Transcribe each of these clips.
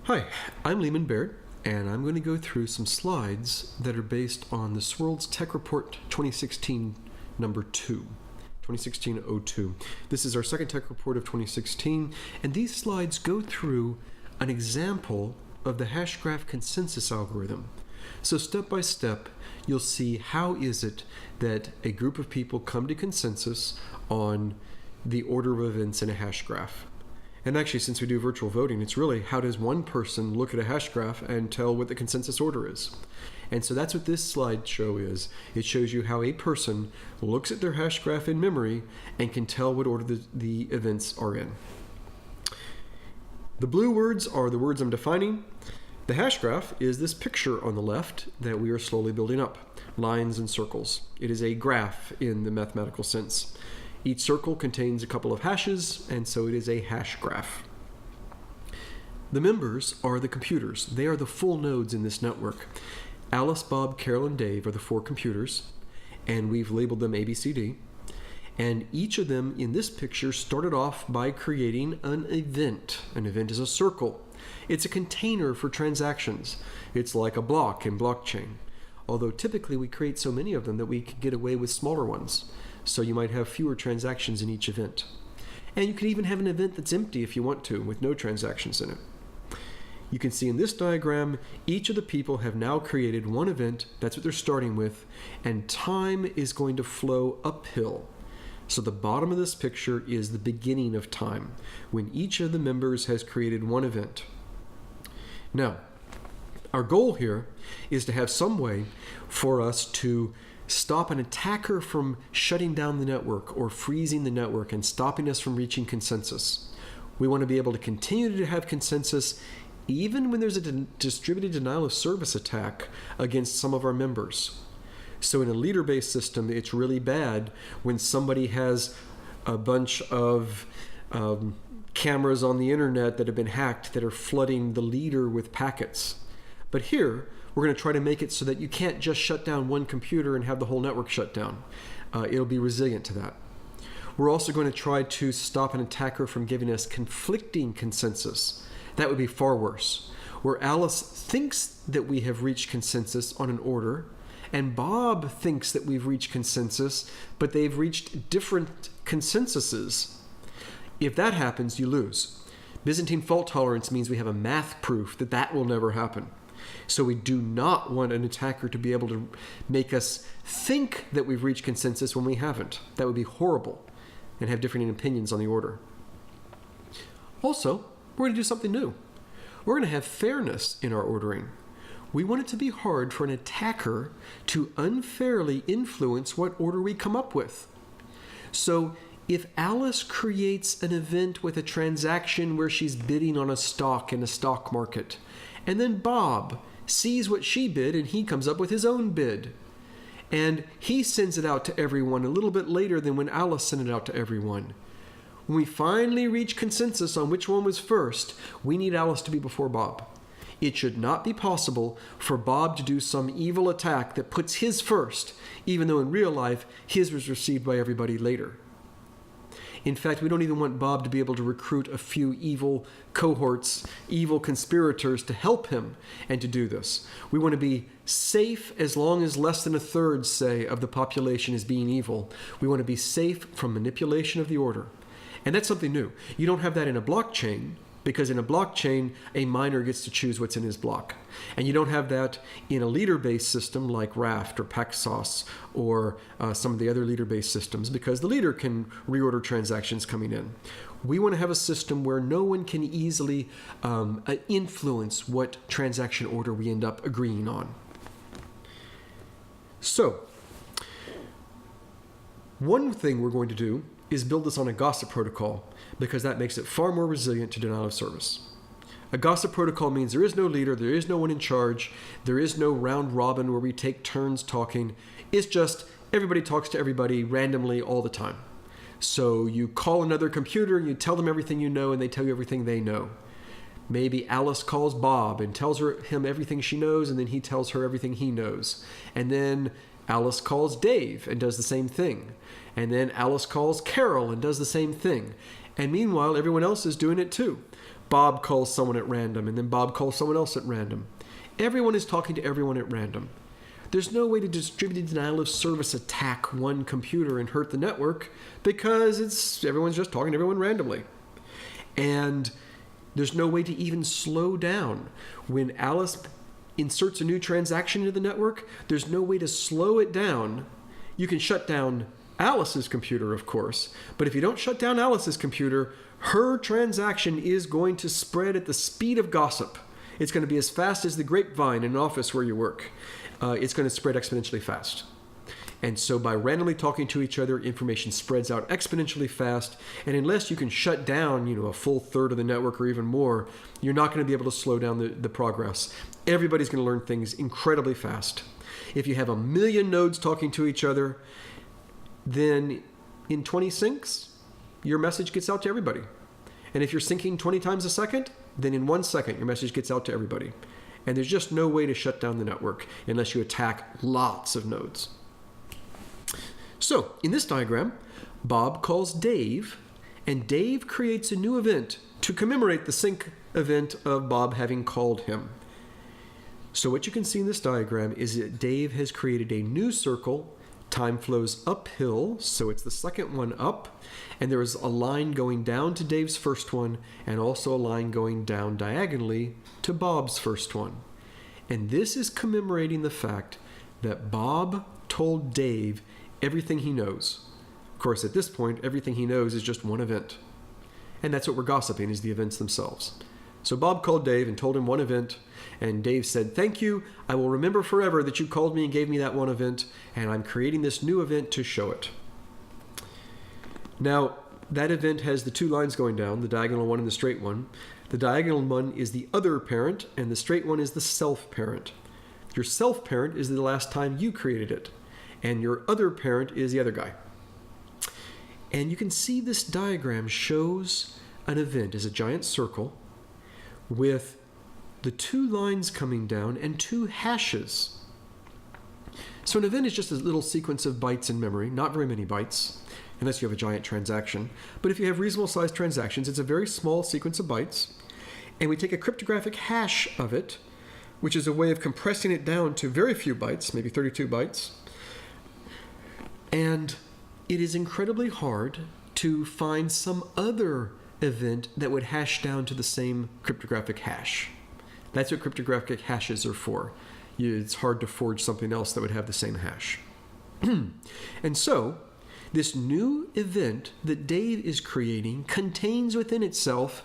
Hi, I'm Leemon Baird, and I'm going to go through some slides that are based on the Swirlds Tech Report 2016 number 2. 2016-02. This is our second tech report of 2016, and these slides go through an example of the Hashgraph consensus algorithm. So step by step, you'll see how is it that a group of people come to consensus on the order of events in a hash graph. And actually, since we do virtual voting, it's really how does one person look at a hash graph and tell what the consensus order is. And so that's what this slideshow is. It shows you how a person looks at their hash graph in memory and can tell what order the events are in. The blue words are the words I'm defining. The hash graph is this picture on the left that we are slowly building up, lines and circles. It is a graph in the mathematical sense. Each circle contains a couple of hashes, and so it is a hash graph. The members are the computers. They are the full nodes in this network. Alice, Bob, Carol, and Dave are the 4 computers, and we've labeled them A, B, C, D. And each of them in this picture started off by creating an event. An event is a circle. It's a container for transactions. It's like a block in blockchain. Although typically we create so many of them that we can get away with smaller ones. So you might have fewer transactions in each event. And you can even have an event that's empty if you want to, with no transactions in it. You can see in this diagram, each of the people have now created one event, that's what they're starting with, and time is going to flow uphill. So the bottom of this picture is the beginning of time, when each of the members has created one event. Now, our goal here is to have some way for us to stop an attacker from shutting down the network or freezing the network and stopping us from reaching consensus. We want to be able to continue to have consensus even when there's a distributed denial of service attack against some of our members. So in a leader-based system, it's really bad when somebody has a bunch of cameras on the internet that have been hacked that are flooding the leader with packets. But here, we're going to try to make it so that you can't just shut down one computer and have the whole network shut down. It'll be resilient to that. We're also going to try to stop an attacker from giving us conflicting consensus. That would be far worse, where Alice thinks that we have reached consensus on an order, and Bob thinks that we've reached consensus, but they've reached different consensuses. If that happens, you lose. Byzantine fault tolerance means we have a math proof that that will never happen. So we do not want an attacker to be able to make us think that we've reached consensus when we haven't. That would be horrible, and have different opinions on the order. Also, we're going to do something new. We're going to have fairness in our ordering. We want it to be hard for an attacker to unfairly influence what order we come up with. So if Alice creates an event with a transaction where she's bidding on a stock in a stock market, and then Bob sees what she bid and he comes up with his own bid, and he sends it out to everyone a little bit later than when Alice sent it out to everyone. When we finally reach consensus on which one was first, we need Alice to be before Bob. It should not be possible for Bob to do some evil attack that puts his first, even though in real life his was received by everybody later. In fact, we don't even want Bob to be able to recruit a few evil cohorts, evil conspirators to help him and to do this. We want to be safe as long as less than a third, say, of the population is being evil. We want to be safe from manipulation of the order. And that's something new. You don't have that in a blockchain, because in a blockchain, a miner gets to choose what's in his block. And you don't have that in a leader-based system like Raft or Paxos or some of the other leader-based systems, because the leader can reorder transactions coming in. We want to have a system where no one can easily influence what transaction order we end up agreeing on. So, one thing we're going to do is build this on a gossip protocol, because that makes it far more resilient to denial of service. A gossip protocol means there is no leader, there is no one in charge, there is no round robin where we take turns talking. It's just everybody talks to everybody randomly all the time. So you call another computer and you tell them everything you know and they tell you everything they know. Maybe Alice calls Bob and tells him everything she knows, and then he tells her everything he knows. And then Alice calls Dave and does the same thing. And then Alice calls Carol and does the same thing. And meanwhile, everyone else is doing it too. Bob calls someone at random, and then Bob calls someone else at random. Everyone is talking to everyone at random. There's no way to distributed denial of service attack one computer and hurt the network because everyone's just talking to everyone randomly. And there's no way to even slow down. When Alice inserts a new transaction into the network, there's no way to slow it down. You can shut down Alice's computer, of course, but if you don't shut down Alice's computer, her transaction is going to spread at the speed of gossip. It's going to be as fast as the grapevine in an office where you work. It's going to spread exponentially fast. And so by randomly talking to each other, information spreads out exponentially fast. And unless you can shut down, a full third of the network or even more, you're not going to be able to slow down the progress. Everybody's going to learn things incredibly fast. If you have 1 million nodes talking to each other, then in 20 syncs, your message gets out to everybody. And if you're syncing 20 times a second, then in 1 second, your message gets out to everybody. And there's just no way to shut down the network unless you attack lots of nodes. So, in this diagram, Bob calls Dave, and Dave creates a new event to commemorate the sync event of Bob having called him. So what you can see in this diagram is that Dave has created a new circle. Time flows uphill, so it's the second one up, and there is a line going down to Dave's first one, and also a line going down diagonally to Bob's first one. And this is commemorating the fact that Bob told Dave everything he knows. Of course, at this point, everything he knows is just one event. And that's what we're gossiping, is the events themselves. So Bob called Dave and told him one event, and Dave said, "Thank you. I will remember forever that you called me and gave me that one event, and I'm creating this new event to show it." Now, that event has the two lines going down, the diagonal one and the straight one. The diagonal one is the other parent, and the straight one is the self parent. Your self parent is the last time you created it, and your other parent is the other guy. And you can see this diagram shows an event as a giant circle with the two lines coming down and two hashes. So an event is just a little sequence of bytes in memory, not very many bytes, unless you have a giant transaction. But if you have reasonable sized transactions, it's a very small sequence of bytes. And we take a cryptographic hash of it, which is a way of compressing it down to very few bytes, maybe 32 bytes. And it is incredibly hard to find some other event that would hash down to the same cryptographic hash. That's what cryptographic hashes are for. It's hard to forge something else that would have the same hash. And so, this new event that Dave is creating contains within itself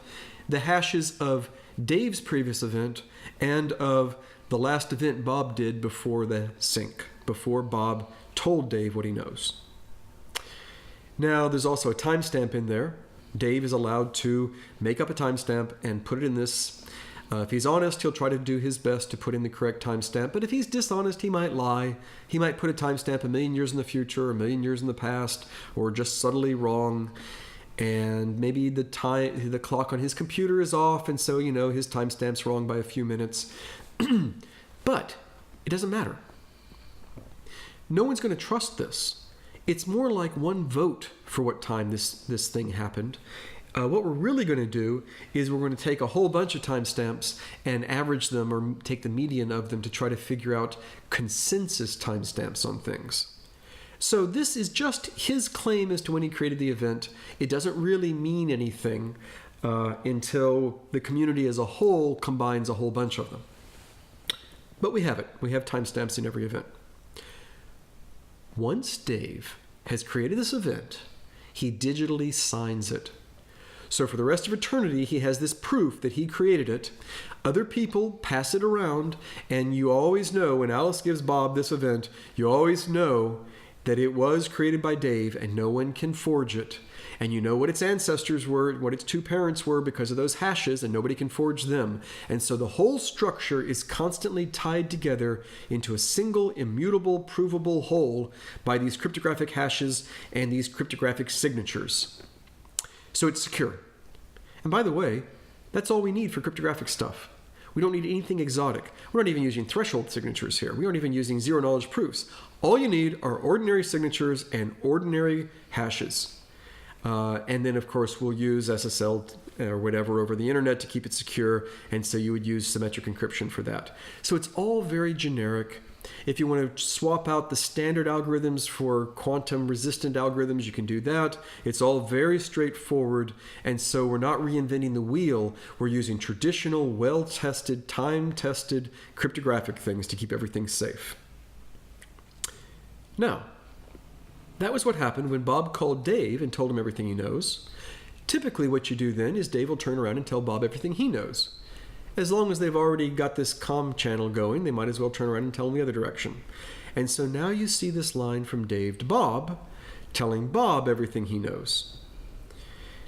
the hashes of Dave's previous event and of the last event Bob did before the sync, before Bob told Dave what he knows. Now, there's also a timestamp in there. Dave is allowed to make up a timestamp and put it in this. If he's honest, he'll try to do his best to put in the correct timestamp. But if he's dishonest, he might lie. He might put a timestamp 1 million years in the future, 1 million years in the past, or just subtly wrong. And maybe the clock on his computer is off, and so, his timestamp's wrong by a few minutes. But it doesn't matter. No one's going to trust this. It's more like one vote for what time this thing happened. What we're really going to do is we're going to take a whole bunch of timestamps and average them or take the median of them to try to figure out consensus timestamps on things. So this is just his claim as to when he created the event. It doesn't really mean anything until the community as a whole combines a whole bunch of them. But we have it. We have timestamps in every event. Once Dave has created this event, he digitally signs it. So for the rest of eternity, he has this proof that he created it. Other people pass it around, and you always know when Alice gives Bob this event, you always know that it was created by Dave and no one can forge it. And you know what its ancestors were, what its two parents were because of those hashes, and nobody can forge them. And so the whole structure is constantly tied together into a single, immutable, provable whole by these cryptographic hashes and these cryptographic signatures. So it's secure. And by the way, that's all we need for cryptographic stuff. We don't need anything exotic. We're not even using threshold signatures here. We aren't even using zero-knowledge proofs. All you need are ordinary signatures and ordinary hashes. And then, of course, we'll use SSL or whatever over the internet to keep it secure. And so you would use symmetric encryption for that. So it's all very generic. If you want to swap out the standard algorithms for quantum resistant algorithms, you can do that. It's all very straightforward. And so we're not reinventing the wheel. We're using traditional, well-tested, time-tested cryptographic things to keep everything safe. Now, that was what happened when Bob called Dave and told him everything he knows. Typically what you do then is Dave will turn around and tell Bob everything he knows. As long as they've already got this comm channel going, they might as well turn around and tell him the other direction. And so now you see this line from Dave to Bob, telling Bob everything he knows.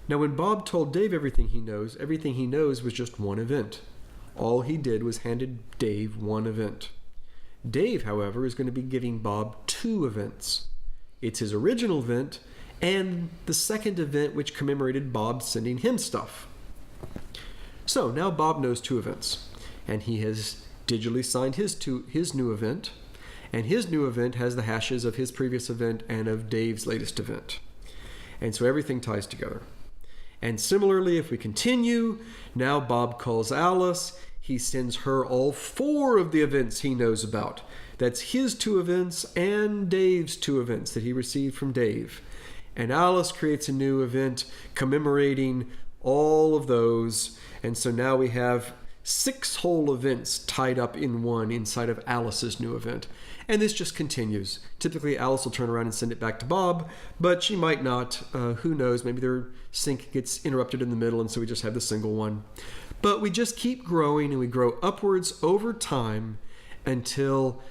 Now when Bob told Dave everything he knows was just one event. All he did was handed Dave one event. Dave, however, is going to be giving Bob two events. It's his original event and the second event which commemorated Bob sending him stuff. So now Bob knows two events, and he has digitally signed his new event, and his new event has the hashes of his previous event and of Dave's latest event. And so everything ties together. And similarly, if we continue, now Bob calls Alice. He sends her all four of the events he knows about. That's his two events and Dave's two events that he received from Dave. And Alice creates a new event commemorating all of those. And so now we have 6 whole events tied up in one inside of Alice's new event. And this just continues. Typically, Alice will turn around and send it back to Bob, but she might not. Who knows? Maybe their sync gets interrupted in the middle, and so we just have the single one. But we just keep growing, and we grow upwards over time until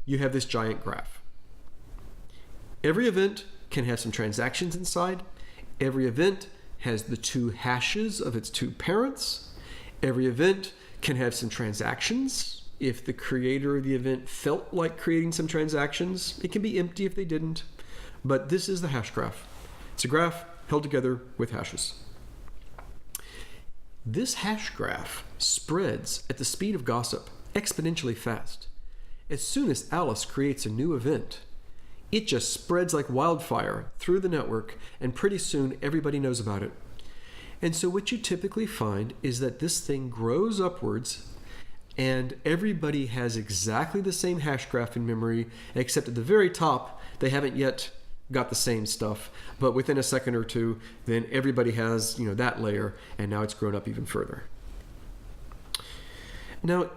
you have this giant graph. Every event can have some transactions inside. Every event has the 2 hashes of its 2 parents. Every event can have some transactions. If the creator of the event felt like creating some transactions, it can be empty if they didn't. But this is the hash graph. It's a graph held together with hashes. This hash graph spreads at the speed of gossip, exponentially fast. As soon as Alice creates a new event, it just spreads like wildfire through the network, and pretty soon everybody knows about it. And so what you typically find is that this thing grows upwards, and everybody has exactly the same hash graph in memory, except at the very top, they haven't yet got the same stuff. But within a second or two, then everybody has, that layer, and now it's grown up even further. Now,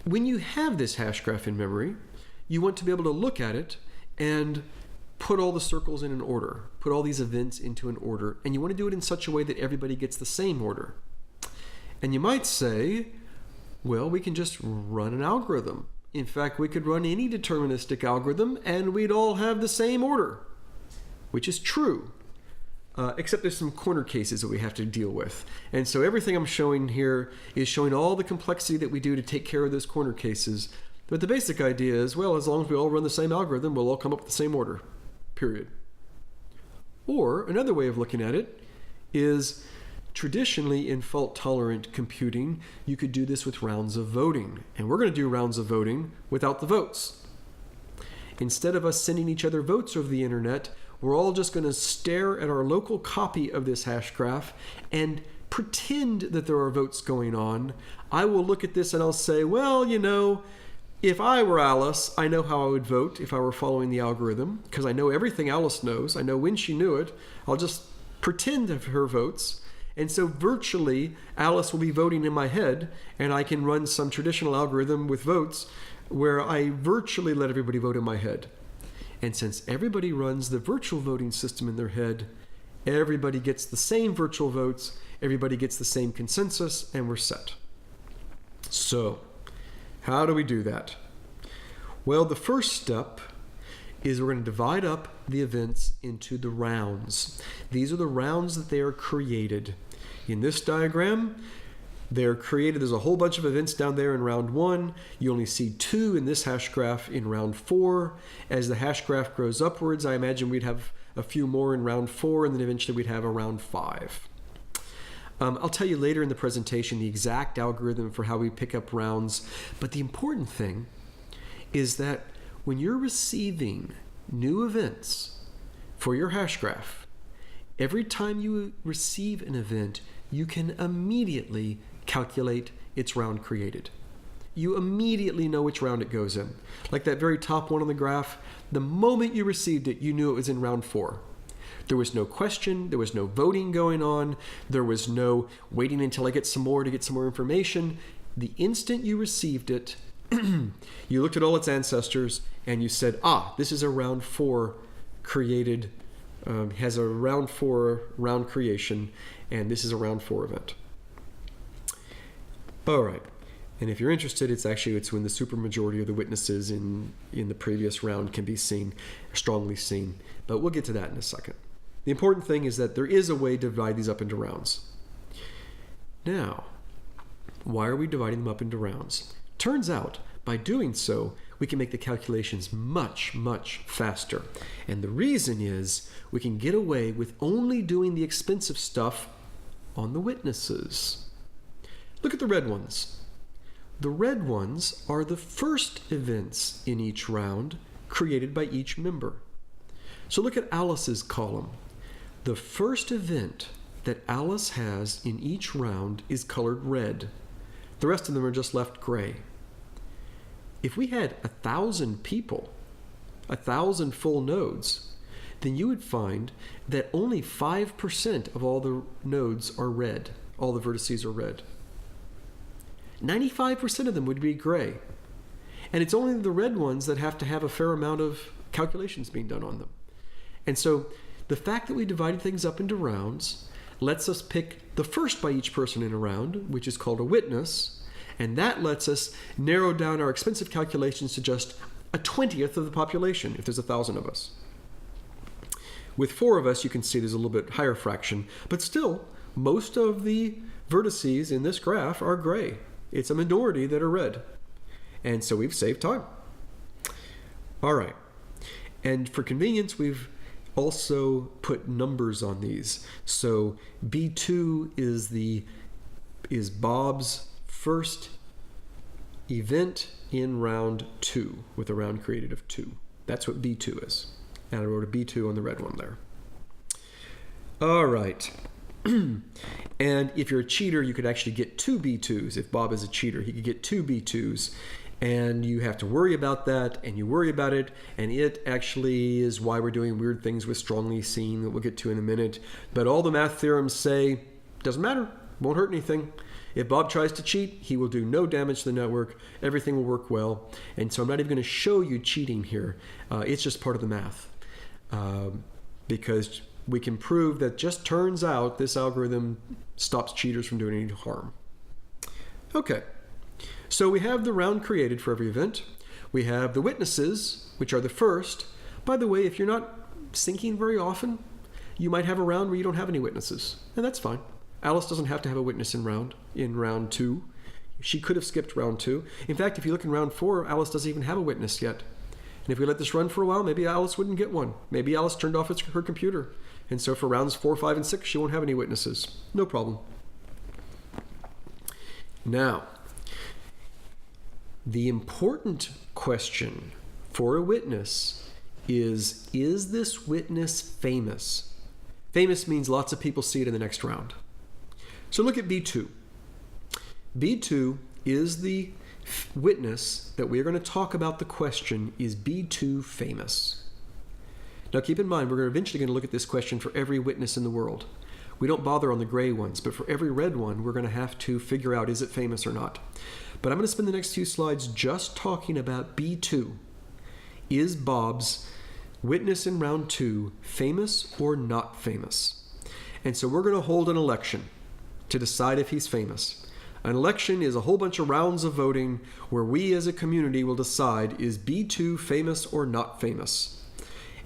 when you have this hash graph in memory, you want to be able to look at it and put all the circles in an order, put all these events into an order, and you want to do it in such a way that everybody gets the same order. And you might say, well, we can just run an algorithm. In fact, we could run any deterministic algorithm and we'd all have the same order, which is true, except there's some corner cases that we have to deal with. And so everything I'm showing here is showing all the complexity that we do to take care of those corner cases. But the basic idea is, well, as long as we all run the same algorithm, we'll all come up with the same order, period. Or another way of looking at it is, traditionally in fault-tolerant computing, you could do this with rounds of voting. And we're going to do rounds of voting without the votes. Instead of us sending each other votes over the internet, we're all just going to stare at our local copy of this hash graph and pretend that there are votes going on. I will look at this and I'll say, well, if I were Alice, I know how I would vote if I were following the algorithm, because I know everything Alice knows. I know when she knew it. I'll just pretend of her votes. And so virtually, Alice will be voting in my head, and I can run some traditional algorithm with votes where I virtually let everybody vote in my head. And since everybody runs the virtual voting system in their head, everybody gets the same virtual votes, everybody gets the same consensus, and we're set. So, how do we do that? Well, the first step is we're going to divide up the events into the rounds. These are the rounds that they are created. In this diagram, they're created. There's a whole bunch of events down there in round 1. You only see 2 in this hash graph in round 4. As the hash graph grows upwards, I imagine we'd have a few more in round 4, and then eventually we'd have a round 5. I'll tell you later in the presentation the exact algorithm for how we pick up rounds, but the important thing is that when you're receiving new events for your hash graph, Every time you receive an event, you can immediately calculate its round created. You immediately know which round it goes in. Like that very top one on the graph, the moment you received it, you knew it was in round 4. There was no question, there was no voting going on, there was no waiting until I get some more to get some more information. The instant you received it, you looked at all its ancestors and you said, this is a round 4 created, has a round 4 round creation, and this is a round 4 event. All right. And if you're interested, it's when the supermajority of the witnesses in the previous round can be seen, strongly seen. But we'll get to that in a second. The important thing is that there is a way to divide these up into rounds. Now, why are we dividing them up into rounds? Turns out, by doing so, we can make the calculations much, much faster. And the reason is we can get away with only doing the expensive stuff on the witnesses. Look at the red ones. The red ones are the first events in each round created by each member. So look at Alice's column. The first event that Alice has in each round is colored red. The rest of them are just left gray. If we had 1,000 people, 1,000 full nodes, then you would find that only 5% of all the nodes are red. All the vertices are red. 95% of them would be gray. And it's only the red ones that have to have a fair amount of calculations being done on them. And so the fact that we divided things up into rounds lets us pick the first by each person in a round, which is called a witness, and that lets us narrow down our expensive calculations to just a 20th of the population if there's 1,000 of us. With 4 of us, you can see there's a little bit higher fraction, but still, most of the vertices in this graph are gray. It's a minority that are red. And so we've saved time. All right. And for convenience, we've also put numbers on these. So B2 is Bob's first event in round 2 with a round created of 2. That's what B2 is. And I wrote a B2 on the red one there. All right. And if you're a cheater, you could actually get 2 B2s. If Bob is a cheater, he could get 2 B2s. And you have to worry about that, and you worry about it, and it actually is why we're doing weird things with strongly seen that we'll get to in a minute. But all the math theorems say, doesn't matter, won't hurt anything. If Bob tries to cheat, he will do no damage to the network. Everything will work well. And so I'm not even going to show you cheating here. It's just part of the math. Because we can prove that just turns out this algorithm stops cheaters from doing any harm. Okay. So we have the round created for every event. We have the witnesses, which are the first. By the way, if you're not syncing very often, you might have a round where you don't have any witnesses, and that's fine. Alice doesn't have to have a witness in round 2. She could have skipped round 2. In fact, if you look in round 4, Alice doesn't even have a witness yet. And if we let this run for a while, maybe Alice wouldn't get one. Maybe Alice turned off her computer. And so for rounds 4, 5, and 6, she won't have any witnesses. No problem. Now, the important question for a witness is this witness famous? Famous means lots of people see it in the next round. So look at B2. B2 is the witness that we're going to talk about. The question is B2 famous? Now keep in mind, we're eventually going to look at this question for every witness in the world. We don't bother on the gray ones, but for every red one, we're going to have to figure out, is it famous or not? But I'm going to spend the next few slides just talking about B2. Is Bob's witness in round 2 famous or not famous? And so we're going to hold an election to decide if he's famous. An election is a whole bunch of rounds of voting where we as a community will decide, is B2 famous or not famous?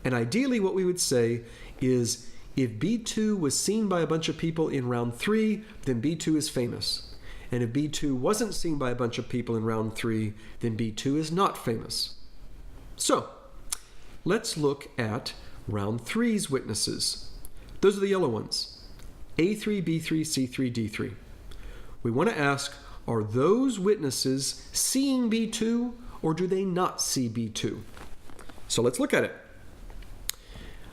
And ideally what we would say is, if B2 was seen by a bunch of people in round 3, then B2 is famous. And if B2 wasn't seen by a bunch of people in round 3, then B2 is not famous. So, let's look at round 3's witnesses. Those are the yellow ones. A3, B3, C3, D3. We want to ask, are those witnesses seeing B2 or do they not see B2? So let's look at it.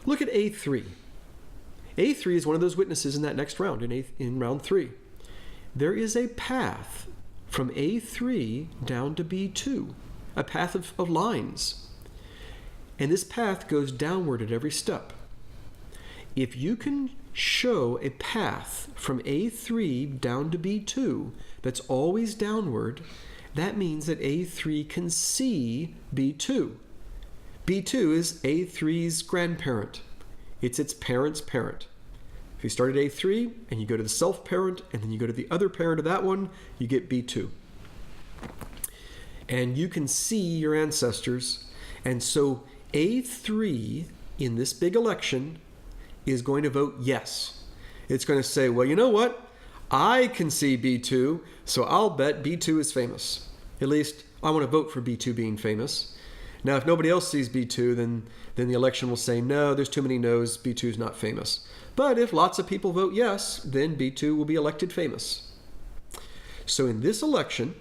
Look at A3. A3 is one of those witnesses in that next round, in round 3. There is a path from A3 down to B2, a path of lines. And this path goes downward at every step. If you can show a path from A3 down to B2 that's always downward, that means that A3 can see B2. B2 is A3's grandparent. It's its parent's parent. If you start at A3 and you go to the self-parent and then you go to the other parent of that one, you get B2. And you can see your ancestors. And so A3 in this big election is going to vote yes. It's going to say, well, you know what? I can see B2, so I'll bet B2 is famous. At least I want to vote for B2 being famous. Now, if nobody else sees B2, then the election will say, no, there's too many no's, B2 is not famous. But if lots of people vote yes, then B2 will be elected famous. So in this election,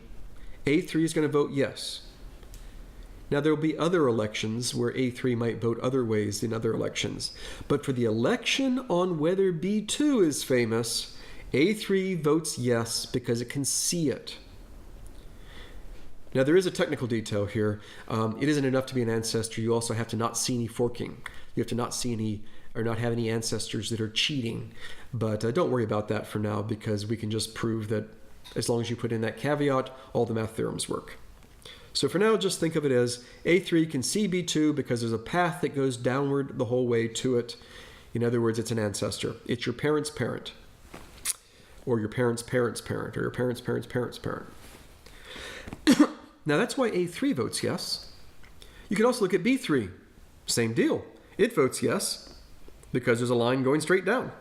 A3 is going to vote yes. Now, there will be other elections where A3 might vote other ways in other elections. But for the election on whether B2 is famous, A3 votes yes because it can see it. Now, there is a technical detail here. It isn't enough to be an ancestor. You also have to not see any forking. You have to not see any or not have any ancestors that are cheating. But don't worry about that for now, because we can just prove that as long as you put in that caveat, all the math theorems work. So for now, just think of it as A3 can see B2 because there's a path that goes downward the whole way to it. In other words, it's an ancestor. It's your parent's parent, or your parent's parent's parent, or your parent's parent's parent's parent. Now, that's why A3 votes yes. You can also look at B3. Same deal. It votes yes because there's a line going straight down.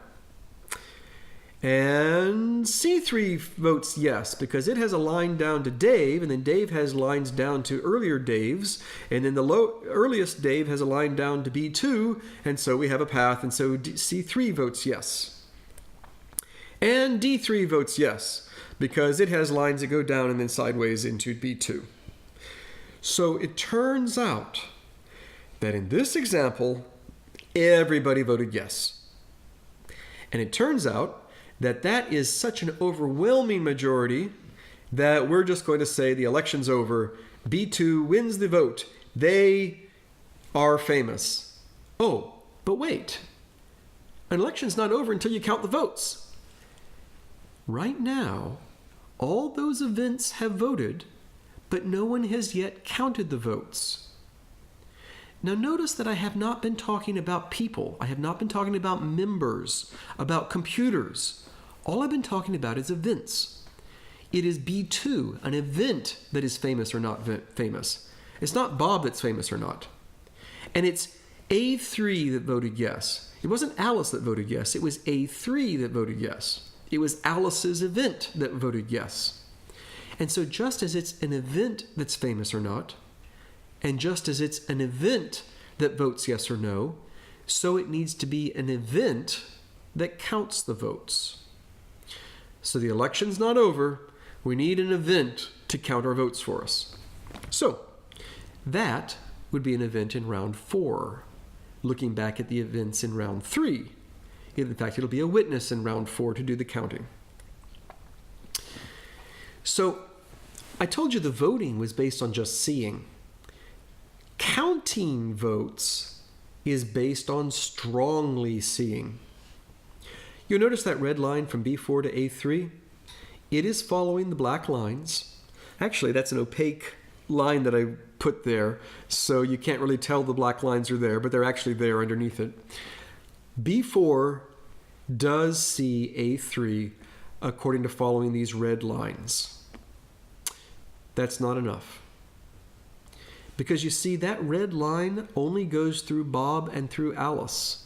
And C3 votes yes because it has a line down to Dave, and then Dave has lines down to earlier Daves, and then the earliest Dave has a line down to B2, and so we have a path, and so C3 votes yes. And D3 votes yes because it has lines that go down and then sideways into B2. So it turns out that in this example, everybody voted yes. And it turns out that is such an overwhelming majority that we're just going to say the election's over. B2 wins the vote. They are famous. Oh, but wait. An election's not over until you count the votes. Right now, all those events have voted, but no one has yet counted the votes. Now notice that I have not been talking about people. I have not been talking about members, about computers. All I've been talking about is events. It is B2, an event, that is famous or not famous. It's not Bob that's famous or not. And it's A3 that voted yes. It wasn't Alice that voted yes. It was A3 that voted yes. It was Alice's event that voted yes. And so just as it's an event that's famous or not, and just as it's an event that votes yes or no, so it needs to be an event that counts the votes. So the election's not over. We need an event to count our votes for us. So that would be an event in round 4, looking back at the events in round 3. In fact, it'll be a witness in round 4 to do the counting. So I told you the voting was based on just seeing. Counting votes is based on strongly seeing. You'll notice that red line from B4 to A3. It is following the black lines. Actually, that's an opaque line that I put there, so you can't really tell the black lines are there, but they're actually there underneath it. B4 does see A3 according to following these red lines. That's not enough. Because you see, that red line only goes through Bob and through Alice.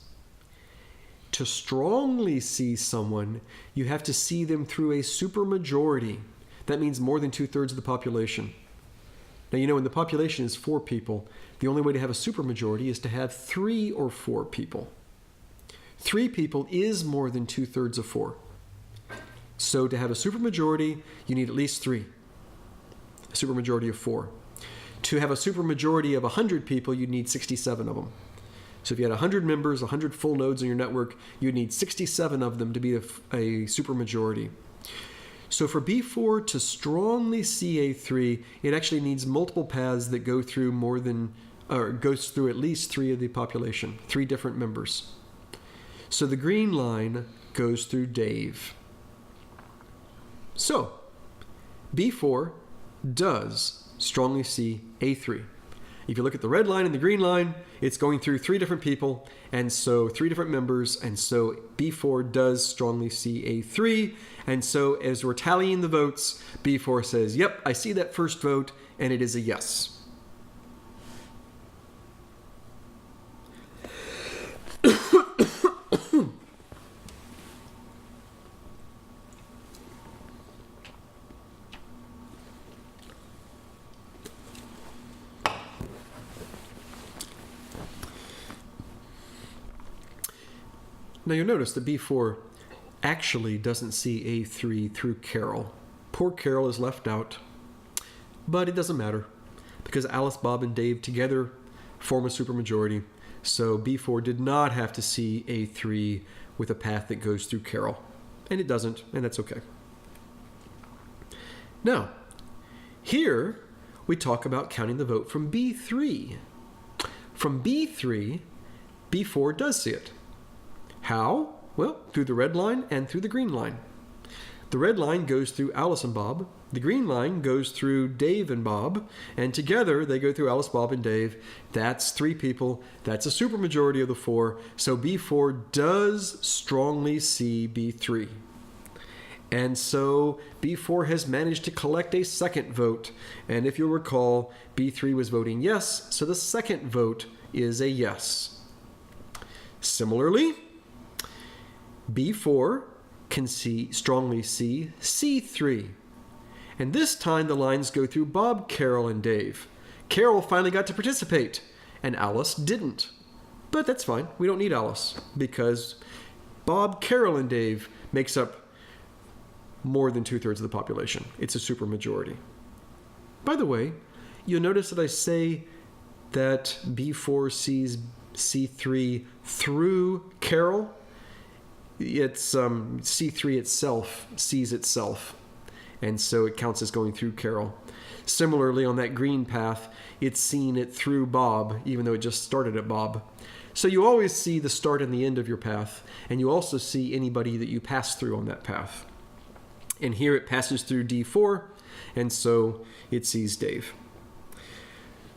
To strongly see someone, you have to see them through a supermajority. That means more than 2/3 of the population. Now, you know, when the population is 4 people, the only way to have a supermajority is to have 3 or 4 people. 3 people is more than 2/3 of 4. So to have a supermajority, you need at least 3. A supermajority of 4. To have a supermajority of 100 people, you need 67 of them. So if you had 100 members, 100 full nodes in your network, you'd need 67 of them to be a supermajority. So for B4 to strongly see A3, it actually needs multiple paths that go through goes through at least 3 of the population, 3 different members. So the green line goes through Dave. So B4 does strongly see A3. If you look at the red line and the green line, it's going through 3 different people, and so 3 different members, and so B4 does strongly see A3, and so as we're tallying the votes, B4 says, yep, I see that first vote, and it is a yes. Now you'll notice that B4 actually doesn't see A3 through Carol. Poor Carol is left out, but it doesn't matter because Alice, Bob, and Dave together form a supermajority. So B4 did not have to see A3 with a path that goes through Carol, and it doesn't, and that's okay. Now, here we talk about counting the vote from B3. From B3, B4 does see it. How? Well, through the red line and through the green line. The red line goes through Alice and Bob. The green line goes through Dave and Bob. And together, they go through Alice, Bob, and Dave. That's 3 people. That's a supermajority of the 4. So B4 does strongly see B3. And so B4 has managed to collect a second vote. And if you'll recall, B3 was voting yes. So the second vote is a yes. Similarly, B4 can strongly see C3. And this time the lines go through Bob, Carol, and Dave. Carol finally got to participate, and Alice didn't. But that's fine. We don't need Alice, because Bob, Carol, and Dave makes up more than 2/3 of the population. It's a supermajority. By the way, you'll notice that I say that B4 sees C3 through Carol. It's C3 itself sees itself, and so it counts as going through Carol. Similarly, on that green path, it's seen it through Bob, even though it just started at Bob. So you always see the start and the end of your path, and you also see anybody that you pass through on that path. And here it passes through D4, and so it sees Dave.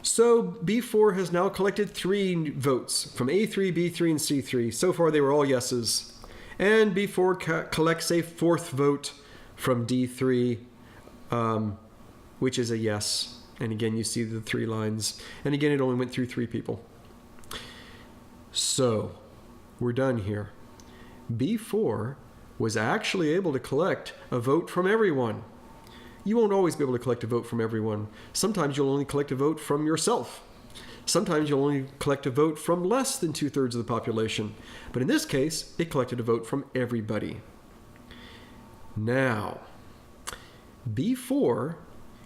So B4 has now collected 3 votes from A3, B3, and C3. So far they were all yeses. And B4 collects a 4th vote from D3, which is a yes. And again, you see the 3 lines. And again, it only went through 3 people. So we're done here. B4 was actually able to collect a vote from everyone. You won't always be able to collect a vote from everyone. Sometimes you'll only collect a vote from yourself. Sometimes you'll only collect a vote from less than 2/3 of the population. But in this case, it collected a vote from everybody. Now, B4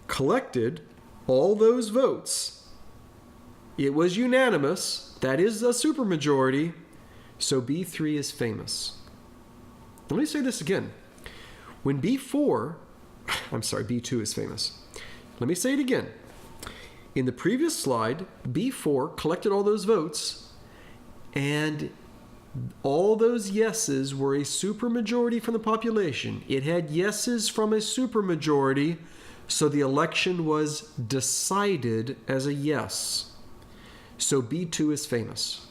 collected all those votes. It was unanimous. That is a supermajority. So B3 is famous. Let me say this again. When B2 is famous. Let me say it again. In the previous slide, B4 collected all those votes, and all those yeses were a supermajority from the population. It had yeses from a supermajority, so the election was decided as a yes. So B2 is famous.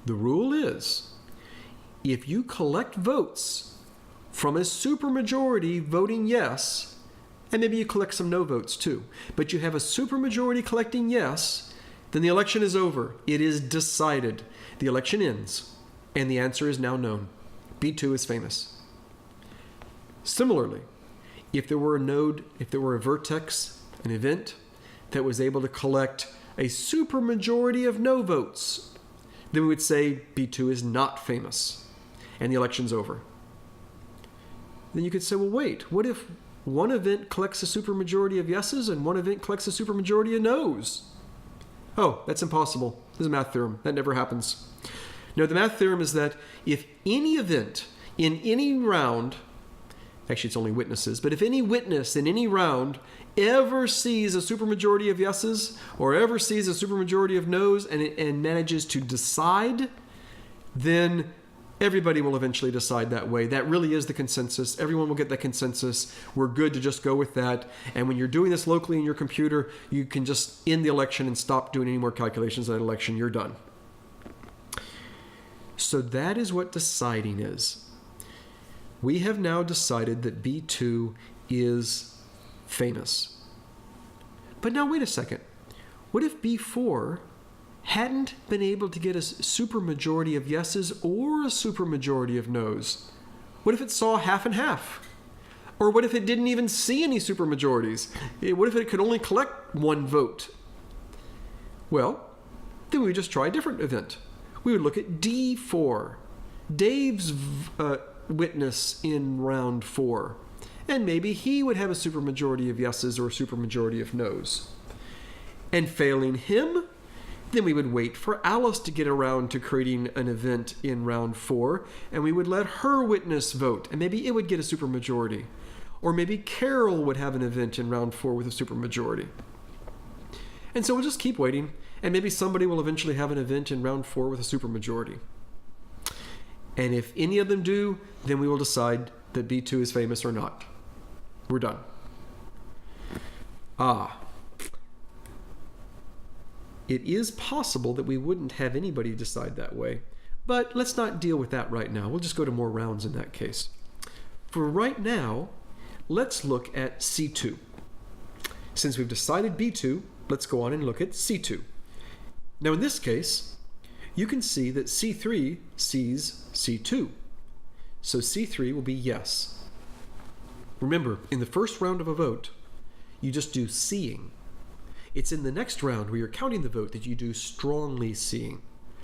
The rule is, if you collect votes from a supermajority voting yes, and maybe you collect some no votes too, but you have a supermajority collecting yes, then the election is over. It is decided. The election ends, and the answer is now known. B2 is famous. Similarly, if there were a node, if there were a vertex, an event that was able to collect a supermajority of no votes, then we would say B2 is not famous, and the election's over. Then you could say, well, wait, what if one event collects a supermajority of yeses and one event collects a supermajority of no's? Oh, that's impossible. This is a math theorem. That never happens. No, the math theorem is that if any event in any round, actually it's only witnesses, but if any witness in any round ever sees a supermajority of yeses or ever sees a supermajority of nos and manages to decide, then everybody will eventually decide that way. That really is the consensus. Everyone will get that consensus. We're good to just go with that. And when you're doing this locally in your computer, you can just end the election and stop doing any more calculations on that election. You're done. So that is what deciding is. We have now decided that B2 is famous. But now wait a second. What if B4 hadn't been able to get a supermajority of yeses or a supermajority of nos? What if it saw half and half? Or what if it didn't even see any supermajorities? What if it could only collect one vote? Well, then we would just try a different event. We would look at D4, Dave's witness in round 4. And maybe he would have a supermajority of yeses or a supermajority of nos. And failing him, then we would wait for Alice to get around to creating an event in round 4, and we would let her witness vote, and maybe it would get a supermajority. Or maybe Carol would have an event in round 4 with a supermajority. And so we'll just keep waiting, and maybe somebody will eventually have an event in round 4 with a supermajority. And if any of them do, then we will decide that B2 is famous or not. We're done. It is possible that we wouldn't have anybody decide that way, but let's not deal with that right now. We'll just go to more rounds in that case. For right now, let's look at C2. Since we've decided B2, let's go on and look at C2. Now in this case, you can see that C3 sees C2. So C3 will be yes. Remember, in the first round of a vote, you just do seeing. It's in the next round where you're counting the vote that you do strongly seeing.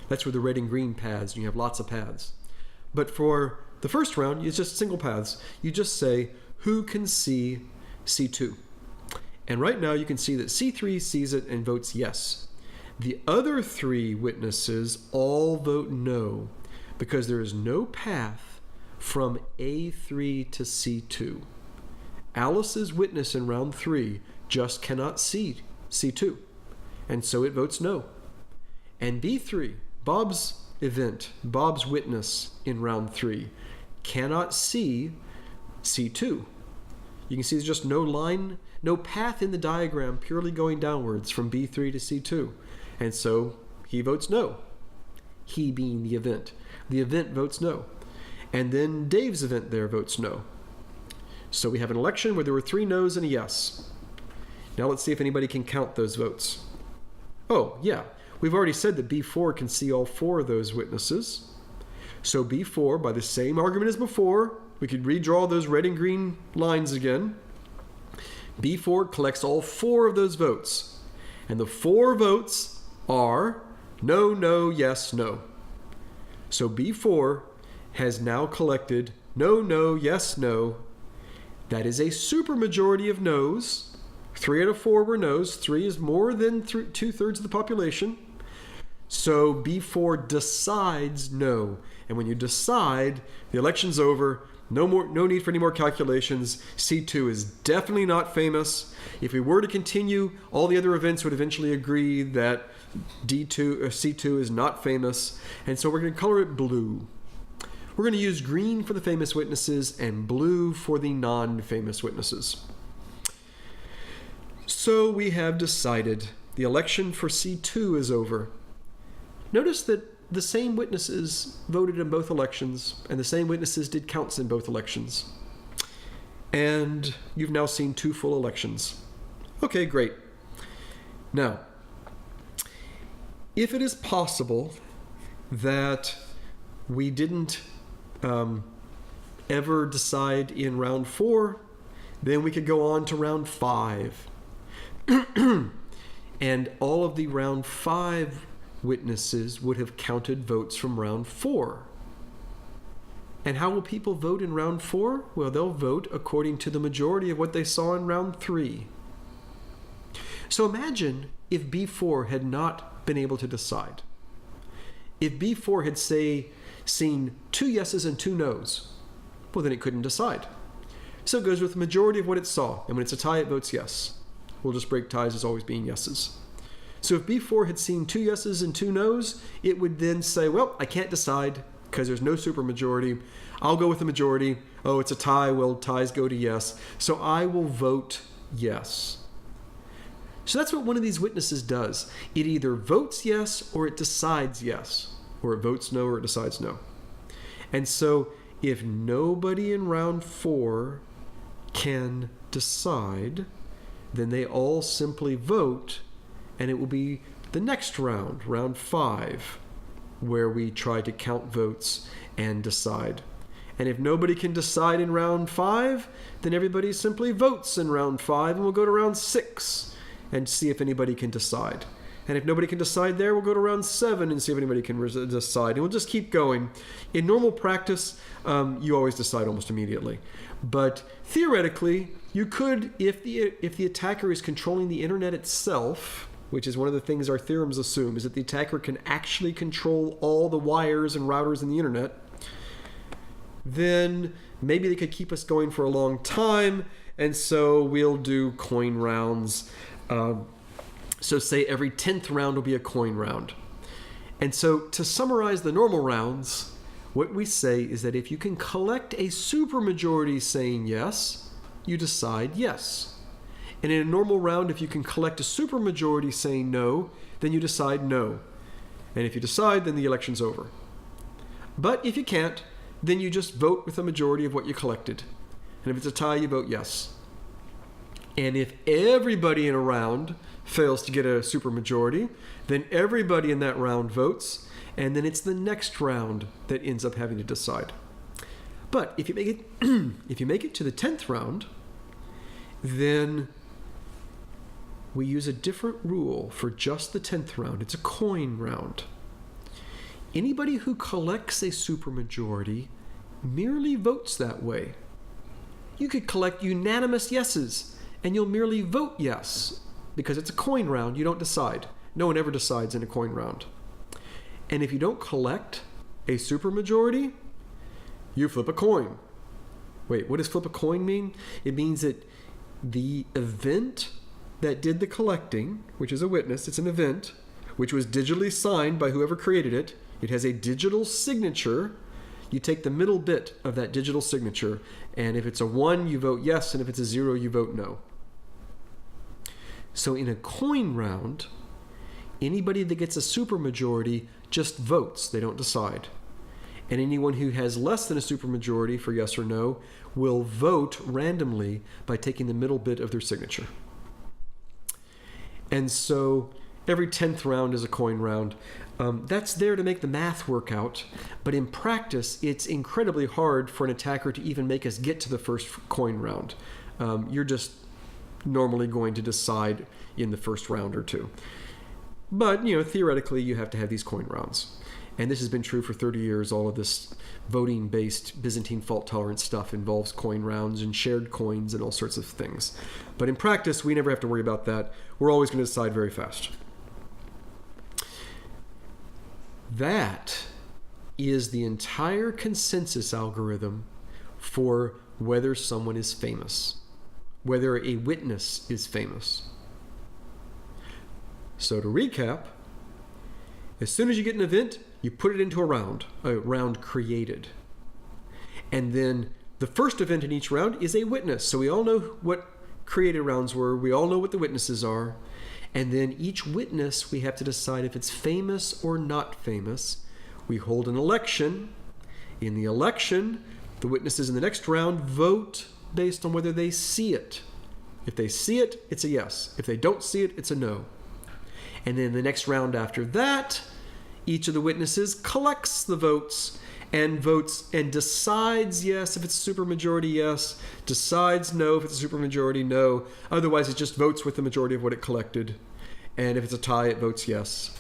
That's where the red and green paths, and you have lots of paths. But for the first round, it's just single paths. You just say, who can see C2? And right now you can see that C3 sees it and votes yes. The other 3 witnesses all vote no, because there is no path from A3 to C2. Alice's witness in round 3 just cannot see C2, and so it votes no. And B3, Bob's event, Bob's witness in round 3, cannot see C2. You can see there's just no line, no path in the diagram purely going downwards from B3 to C2, and so he votes no. He being the event. The event votes no. And then Dave's event there votes no. So we have an election where there were 3 no's and a yes. Now let's see if anybody can count those votes. Oh, yeah. We've already said that B4 can see all 4 of those witnesses. So B4, by the same argument as before, we could redraw those red and green lines again. B4 collects all 4 of those votes. And the 4 votes are no, no, yes, no. So B4 has now collected no, no, yes, no. That is a supermajority of no's. 3 out of 4 were no's. 3 is more than 2/3 of the population. So B4 decides no. And when you decide, the election's over. No need for any more calculations. C2 is definitely not famous. If we were to continue, all the other events would eventually agree that D2 or C2 is not famous. And so we're going to color it blue. We're going to use green for the famous witnesses and blue for the non-famous witnesses. So we have decided the election for C2 is over. Notice that the same witnesses voted in both elections, and the same witnesses did counts in both elections. And you've now seen 2 full elections. Okay, great. Now, if it is possible that we didn't ever decide in round 4, then we could go on to round 5. And all of the round 5 witnesses would have counted votes from round 4. And how will people vote in round 4? Well, they'll vote according to the majority of what they saw in round 3. So imagine if B4 had not been able to decide. If B4 had, say, seen 2 yeses and 2 nos, well, then it couldn't decide. So it goes with the majority of what it saw, and when it's a tie, it votes yes. We'll just break ties as always being yeses. So if B4 had seen 2 yeses and 2 nos, it would then say, well, I can't decide because there's no supermajority. I'll go with the majority. Oh, it's a tie. Well, ties go to yes. So I will vote yes. So that's what one of these witnesses does. It either votes yes or it decides yes, or it votes no or it decides no. And so if nobody in round 4 can decide, then they all simply vote, and it will be the next round, round 5, where we try to count votes and decide. And if nobody can decide in round 5, then everybody simply votes in round 5, and we'll go to round 6 and see if anybody can decide. And if nobody can decide there, we'll go to round 7 and see if anybody can decide. And we'll just keep going. In normal practice, you always decide almost immediately. But theoretically, you could, if the attacker is controlling the internet itself, which is one of the things our theorems assume, is that the attacker can actually control all the wires and routers in the internet, then maybe they could keep us going for a long time, and so we'll do coin rounds. So say every 10th round will be a coin round. And so to summarize the normal rounds, what we say is that if you can collect a supermajority saying yes, you decide yes. And in a normal round, if you can collect a supermajority saying no, then you decide no. And if you decide, then the election's over. But if you can't, then you just vote with a majority of what you collected. And if it's a tie, you vote yes. And if everybody in a round fails to get a supermajority, then everybody in that round votes, and then it's the next round that ends up having to decide. But if you make it if you make it to the 10th round, then we use a different rule for just the 10th round. It's a coin round. Anybody who collects a supermajority merely votes that way. You could collect unanimous yeses, and you'll merely vote yes, because it's a coin round. You don't decide. No one ever decides in a coin round. And if you don't collect a supermajority, you flip a coin. Wait, what does flip a coin mean? It means that the event that did the collecting, which is a witness, it's an event, which was digitally signed by whoever created it. It has a digital signature. You take the middle bit of that digital signature, and if it's a 1, you vote yes, and if it's a 0, you vote no. So in a coin round, anybody that gets a supermajority just votes. They don't decide. And anyone who has less than a supermajority for yes or no will vote randomly by taking the middle bit of their signature. And so every 10th round is a coin round. That's there to make the math work out, but in practice, it's incredibly hard for an attacker to even make us get to the first coin round. You're just normally going to decide in the first round or 2. But, theoretically, you have to have these coin rounds. And this has been true for 30 years. All of this voting-based Byzantine fault-tolerant stuff involves coin rounds and shared coins and all sorts of things. But in practice, we never have to worry about that. We're always going to decide very fast. That is the entire consensus algorithm for whether someone is famous, whether a witness is famous. So to recap, as soon as you get an event, you put it into a round created. And then the first event in each round is a witness. So we all know what created rounds were. We all know what the witnesses are. And then each witness, we have to decide if it's famous or not famous. We hold an election. In the election, the witnesses in the next round vote based on whether they see it. If they see it, it's a yes. If they don't see it, it's a no. And then the next round after that, each of the witnesses collects the votes and decides yes if it's a supermajority yes, decides no if it's a supermajority no. Otherwise, it just votes with the majority of what it collected. And if it's a tie, it votes yes.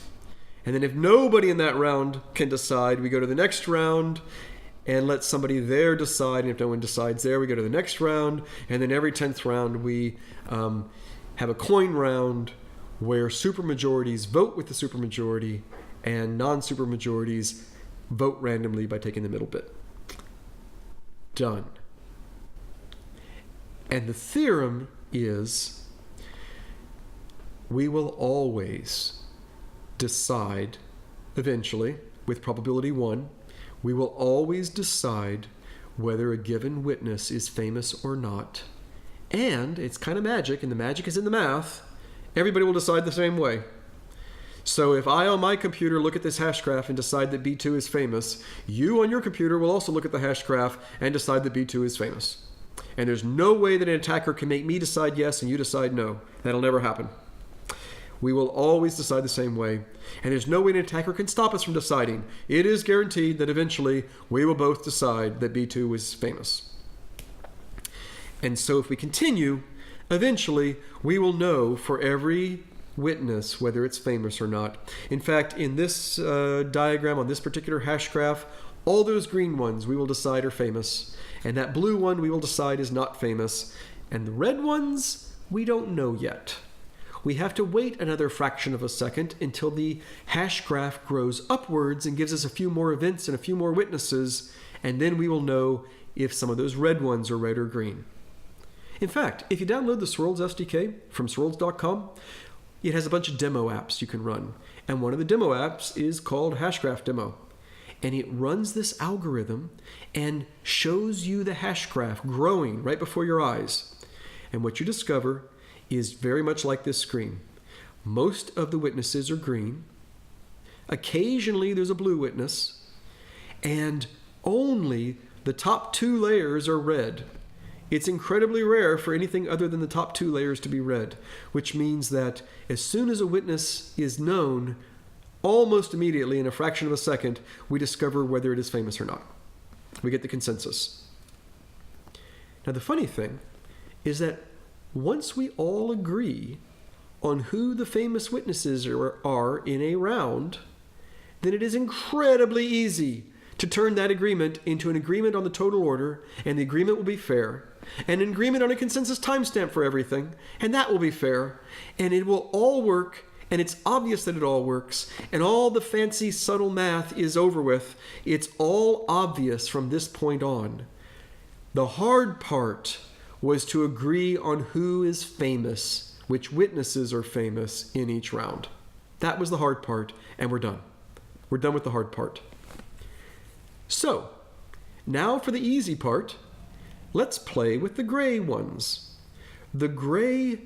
And then if nobody in that round can decide, we go to the next round and let somebody there decide. And if no one decides there, we go to the next round. And then every 10th round, we have a coin round where supermajorities vote with the supermajority and non-supermajorities vote randomly by taking the middle bit. Done. And the theorem is we will always decide eventually, with probability 1, we will always decide whether a given witness is famous or not. And it's kind of magic, and the magic is in the math. Everybody will decide the same way. So if I on my computer look at this Hashgraph and decide that B2 is famous, you on your computer will also look at the Hashgraph and decide that B2 is famous. And there's no way that an attacker can make me decide yes and you decide no. That'll never happen. We will always decide the same way. And there's no way an attacker can stop us from deciding. It is guaranteed that eventually we will both decide that B2 is famous. And so if we continue, eventually we will know for every witness whether it's famous or not. In fact, in this diagram on this particular Hashgraph, all those green ones we will decide are famous. And that blue one we will decide is not famous. And the red ones, we don't know yet. We have to wait another fraction of a second until the Hashgraph grows upwards and gives us a few more events and a few more witnesses, and then we will know if some of those red ones are red or green. In fact, if you download the Swirlds SDK from swirlds.com, it has a bunch of demo apps you can run. And one of the demo apps is called Hashgraph Demo. And it runs this algorithm and shows you the Hashgraph growing right before your eyes. And what you discover is very much like this screen. Most of the witnesses are green. Occasionally there's a blue witness. And only the top 2 layers are red. It's incredibly rare for anything other than the top 2 layers to be red, which means that as soon as a witness is known, almost immediately, in a fraction of a second, we discover whether it is famous or not. We get the consensus. Now, the funny thing is that once we all agree on who the famous witnesses are in a round, then it is incredibly easy to turn that agreement into an agreement on the total order, and the agreement will be fair, and an agreement on a consensus timestamp for everything, and that will be fair, and it will all work, and it's obvious that it all works, and all the fancy subtle math is over with. It's all obvious from this point on. The hard part was to agree on who is famous, which witnesses are famous in each round. That was the hard part, and we're done. We're done with the hard part. So, now for the easy part, let's play with the gray ones. The gray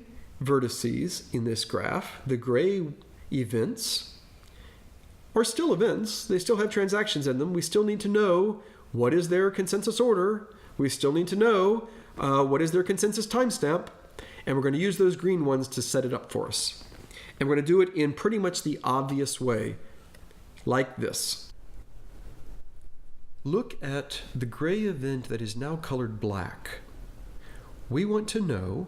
vertices in this graph, the gray events, are still events. They still have transactions in them. We still need to know what is their consensus order. We still need to know what is their consensus timestamp. And we're going to use those green ones to set it up for us. And we're going to do it in pretty much the obvious way, like this. Look at the gray event that is now colored black. We want to know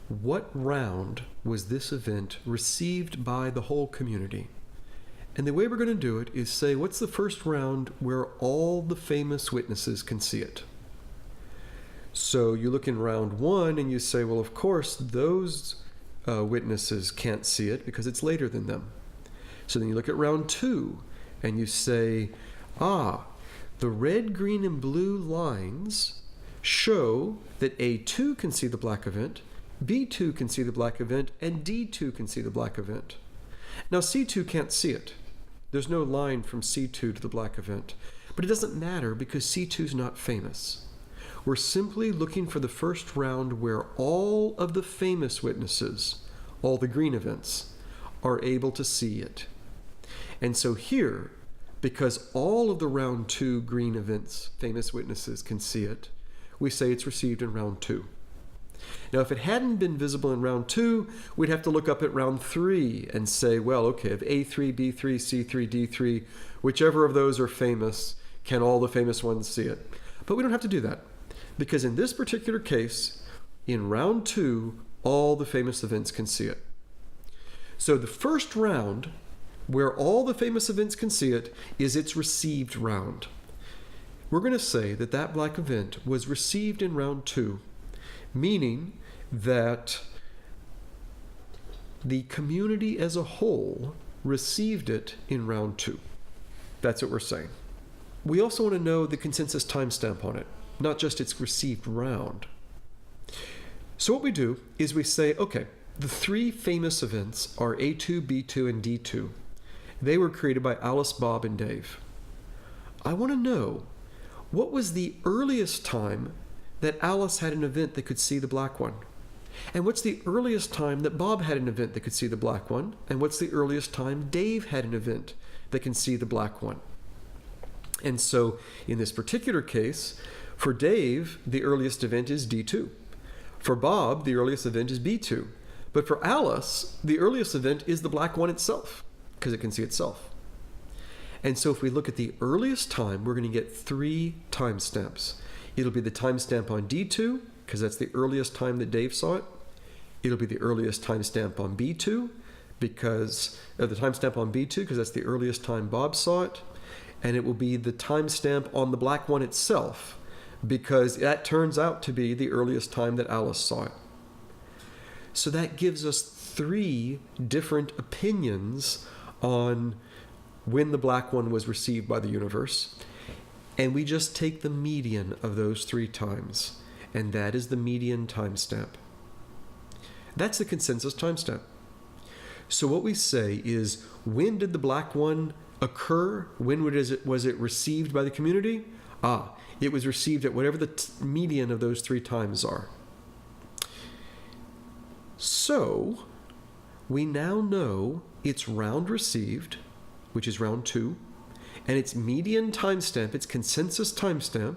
what round was this event received by the whole community. And the way we're going to do it is say, what's the first round where all the famous witnesses can see it? So you look in round 1 and you say, well, of course, those witnesses can't see it because it's later than them. So then you look at round 2 and you say, the red, green, and blue lines show that A2 can see the black event, B2 can see the black event, and D2 can see the black event. Now C2 can't see it. There's no line from C2 to the black event. But it doesn't matter because C2 is not famous. We're simply looking for the first round where all of the famous witnesses, all the green events, are able to see it. And so here, because all of the round 2 green events, famous witnesses, can see it, we say it's received in round 2. Now, if it hadn't been visible in round 2, we'd have to look up at round 3 and say, well, okay, if A3, B3, C3, D3, whichever of those are famous, can all the famous ones see it? But we don't have to do that, because in this particular case, in round 2, all the famous events can see it. So the first round, where all the famous events can see it, is its received round. We're going to say that that black event was received in round 2, meaning that the community as a whole received it in round 2. That's what we're saying. We also want to know the consensus timestamp on it, not just its received round. So what we do is we say, okay, the 3 famous events are A2, B2, and D2. They were created by Alice, Bob, and Dave. I want to know, what was the earliest time that Alice had an event that could see the black one? And what's the earliest time that Bob had an event that could see the black one? And what's the earliest time Dave had an event that can see the black one? And so in this particular case, for Dave, the earliest event is D2. For Bob, the earliest event is B2. But for Alice, the earliest event is the black one itself, because it can see itself. And so if we look at the earliest time, we're going to get 3 timestamps. It'll be the timestamp on D2, because that's the earliest time that Dave saw it. It'll be the earliest timestamp on B2, because that's the earliest time Bob saw it. And it will be the timestamp on the black one itself, because that turns out to be the earliest time that Alice saw it. So that gives us 3 different opinions on when the black one was received by the universe. And we just take the median of those 3 times, and that is the median timestamp. That's the consensus timestamp. So what we say is, when did the black one occur? When was it received by the community? It was received at whatever the median of those 3 times are. So we now know its round received, which is round 2, and its median timestamp, its consensus timestamp,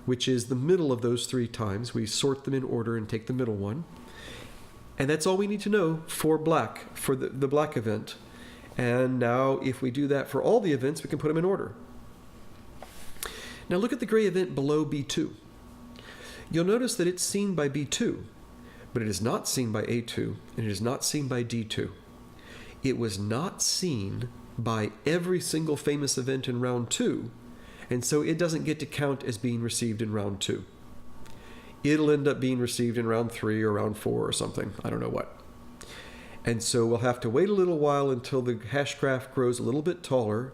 which is the middle of those 3 times. We sort them in order and take the middle one. And that's all we need to know for black, for the black event. And now if we do that for all the events, we can put them in order. Now look at the gray event below B2. You'll notice that it's seen by B2, but it is not seen by A2, and it is not seen by D2. It was not seen by every single famous event in round 2, and so it doesn't get to count as being received in round 2. It'll end up being received in round 3 or round 4 or something. I don't know what. And so we'll have to wait a little while until the Hashgraph grows a little bit taller,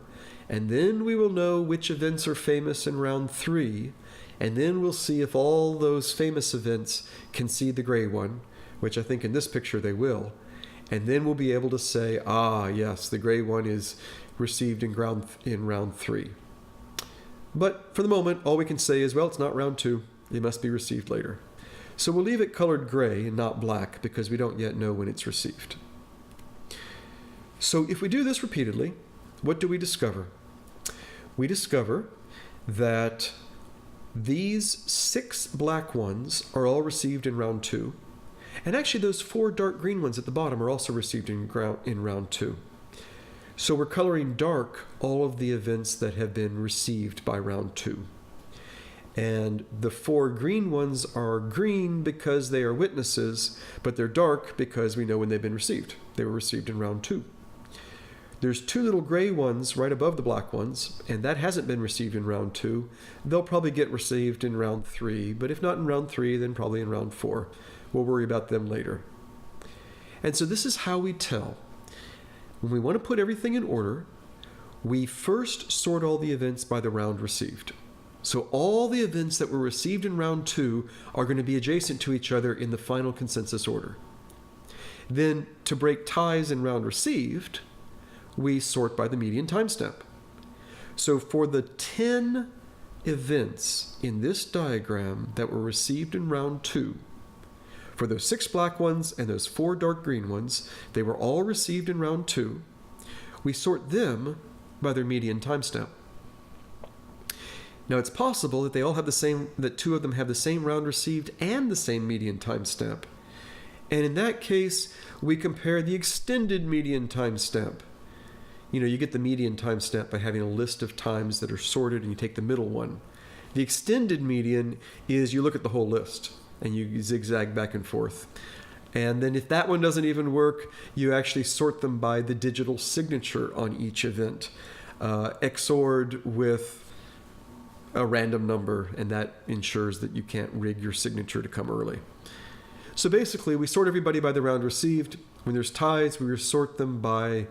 and then we will know which events are famous in round 3, and then we'll see if all those famous events can see the gray one, which I think in this picture they will. And then we'll be able to say, yes, the gray one is received in round 3. But for the moment, all we can say is, well, it's not round 2. It must be received later. So we'll leave it colored gray and not black, because we don't yet know when it's received. So if we do this repeatedly, what do we discover? We discover that these 6 black ones are all received in round 2. And actually those 4 dark green ones at the bottom are also received in round 2. So we're coloring dark all of the events that have been received by round 2. And the 4 green ones are green because they are witnesses, but they're dark because we know when they've been received. They were received in round 2. There's 2 little gray ones right above the black ones, and that hasn't been received in round 2. They'll probably get received in round 3, but if not in round 3, then probably in round 4. We'll worry about them later. And so this is how we tell. When we want to put everything in order, we first sort all the events by the round received. So all the events that were received in round 2 are going to be adjacent to each other in the final consensus order. Then, to break ties in round received, we sort by the median timestamp. So for the 10 events in this diagram that were received in round 2, for those 6 black ones and those 4 dark green ones, they were all received in round 2. We sort them by their median timestamp. Now it's possible that that 2 of them have the same round received and the same median timestamp. And in that case, we compare the extended median timestamp. You get the median timestamp by having a list of times that are sorted and you take the middle one. The extended median is you look at the whole list and you zigzag back and forth. And then if that one doesn't even work, you actually sort them by the digital signature on each event, XOR'd with a random number, and that ensures that you can't rig your signature to come early. So basically, we sort everybody by the round received. When there's ties, we sort them by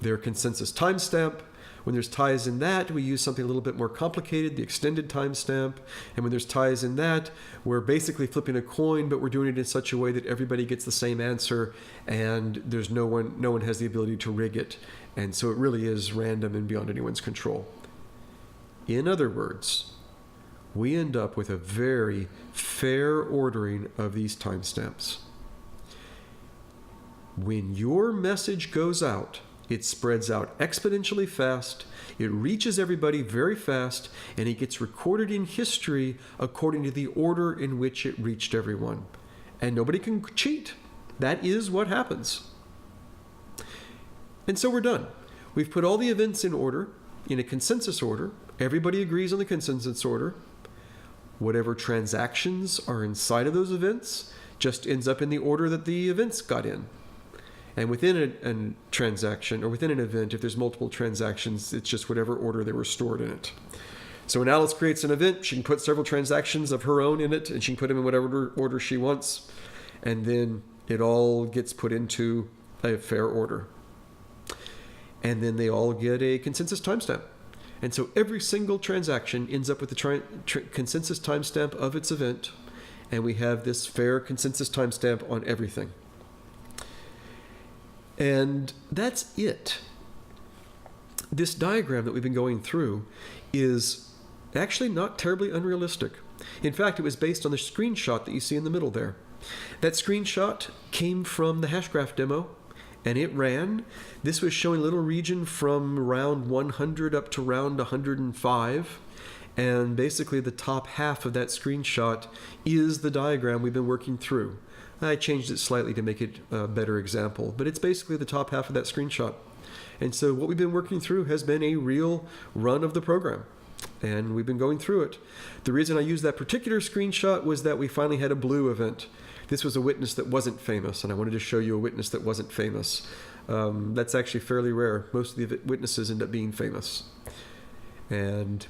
their consensus timestamp. When there's ties in that, we use something a little bit more complicated, the extended timestamp. And when there's ties in that, we're basically flipping a coin, but we're doing it in such a way that everybody gets the same answer, and there's no one has the ability to rig it. And so it really is random and beyond anyone's control. In other words, we end up with a very fair ordering of these timestamps. When your message goes out, it spreads out exponentially fast, it reaches everybody very fast, and it gets recorded in history according to the order in which it reached everyone. And nobody can cheat. That is what happens. And so we're done. We've put all the events in order, in a consensus order. Everybody agrees on the consensus order. Whatever transactions are inside of those events just ends up in the order that the events got in. And within a transaction, or within an event, if there's multiple transactions, it's just whatever order they were stored in it. So when Alice creates an event, she can put several transactions of her own in it, and she can put them in whatever order she wants. And then it all gets put into a fair order. And then they all get a consensus timestamp. And so every single transaction ends up with the consensus timestamp of its event, and we have this fair consensus timestamp on everything. And that's it. This diagram that we've been going through is actually not terribly unrealistic. In fact, it was based on the screenshot that you see in the middle there. That screenshot came from the Hashgraph demo, and it ran. This was showing a little region from round 100 up to round 105. And basically the top half of that screenshot is the diagram we've been working through. I changed it slightly to make it a better example, but it's basically the top half of that screenshot. And so what we've been working through has been a real run of the program, and we've been going through it. The reason I used that particular screenshot was that we finally had a blue event. This was a witness that wasn't famous, and I wanted to show you a witness that wasn't famous. That's actually fairly rare. Most of the witnesses end up being famous. And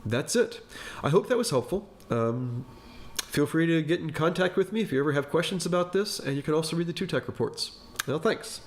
that's it. I hope that was helpful. Feel free to get in contact with me if you ever have questions about this, and you can also read the 2-Tech reports. Well, thanks.